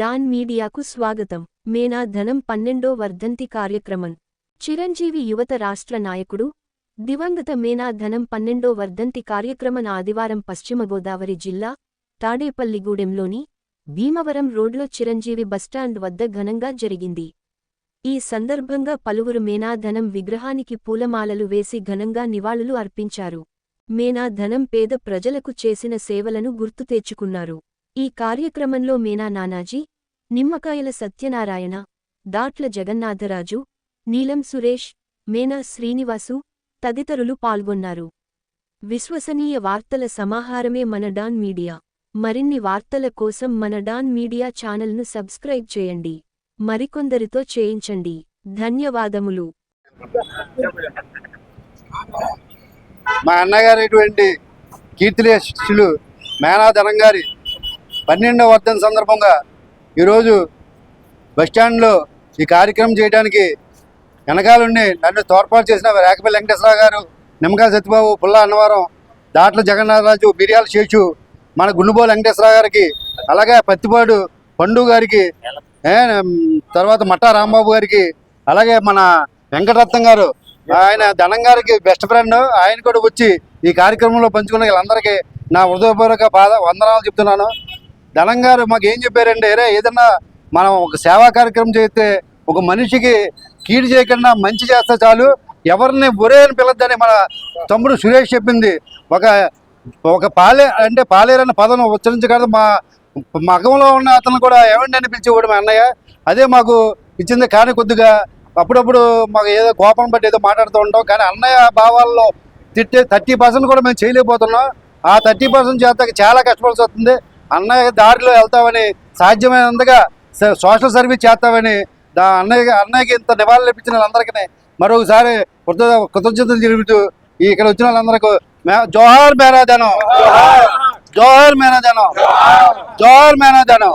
Don మీడియాకు స్వాగతం. మేనా ధనం 12వ వర్ధంతి కార్యక్రమం. చిరంజీవి యువత రాష్ట్ర నాయకుడు దివంగత మేనా ధనం 12వ వర్ధంతి కార్యక్రమం ఆదివారం పశ్చిమ గోదావరి జిల్లా తాడేపల్లిగూడెంలోని భీమవరం రోడ్లో చిరంజీవి బస్టాండ్ వద్ద ఘనంగా జరిగింది. ఈ సందర్భంగా పలువురు మేనా ధనం విగ్రహానికి పూలమాలలు వేసి ఘనంగా నివాళులు అర్పించారు. మేనా ధనం పేద ప్రజలకు చేసిన సేవలను గుర్తు తెచ్చుకున్నారు. ఈ కార్యక్రమంలో మేనా నానాజీ, నిమ్మకాయల సత్యనారాయణ, దాట్ల జగన్నాథరాజు, నీలం సురేష్, మేనా శ్రీనివాసు తదితరులు పాల్గొన్నారు. విశ్వసనీయ వార్తల సమాహారమే మన డాన్ మీడియా. మరిన్ని వార్తల కోసం మన డాన్ మీడియా ఛానల్ను సబ్స్క్రైబ్ చేయండి. మరికొందరితో చేయించండి. ధన్యవాదములు. మా అన్నగారైనటువంటి కీర్తిశేషులు మేనా ధనం గారి 12వ వర్ధంతి సందర్భంగా ఈరోజు బస్టాండ్లో ఈ కార్యక్రమం చేయడానికి వెనకాలండి నన్ను తోడ్పాటు చేసిన రేకపల్లి వెంకటేశ్వరరావు గారు, నిమ్మకాయ సత్యబాబు, పుల్లా అన్నవరం, దాట్ల జగన్నాథరాజు, బిర్యాల శేషు, మన గుండుబోలు వెంకటేశ్వరరావు గారికి, అలాగే పత్తిపాడు పండు గారికి, తర్వాత మట్టా రాంబాబు గారికి, అలాగే మన వెంకటరత్నం గారు, ఆయన ధనం గారికి బెస్ట్ ఫ్రెండ్, ఆయన కూడా వచ్చి ఈ కార్యక్రమంలో పంచుకున్న వీళ్ళందరికీ నా హృదయపూర్వక వందనాలు చెప్తున్నాను. ధనం గారు మాకు ఏం చెప్పారంటే, ఏదన్నా మనం ఒక సేవా కార్యక్రమం చేస్తే ఒక మనిషికి కీడు చేయకుండా మంచి చేస్తే చాలు, ఎవరిని ఒరే అని పిలద్దని మన తమ్ముడు సురేష్ చెప్పింది. ఒక పాలేరన్న పదం ఉచ్చరించగలదు. మా మగంలో ఉన్న అతను కూడా ఏమండి అని పిలిచేవాడు మా అన్నయ్య. అదే మాకు ఇచ్చింది. కానీ కొద్దిగా అప్పుడప్పుడు మాకు ఏదో కోపం బట్టి ఏదో మాట్లాడుతూ ఉంటాం. కానీ అన్నయ్య భావాల్లో తిట్టే 30% కూడా మేము చేయలేకపోతున్నాం. ఆ 30% చేత చాలా కష్టపడాల్సి వస్తుంది. అన్నయ్య దారిలో వెళ్తామని, సాధ్యమైనంతగా సోషల్ సర్వీస్ చేస్తామని అన్నయ్యకి ఇంత నివాళులు ఇప్పించిన వాళ్ళందరికీ మరొకసారి కృతజ్ఞతలు తెలుపుతూ ఇక్కడ వచ్చిన వాళ్ళందరికీ జోహార్ మేనా ధనం, జోహార్ మేనా ధనం, జోహార్ మేనా ధనం.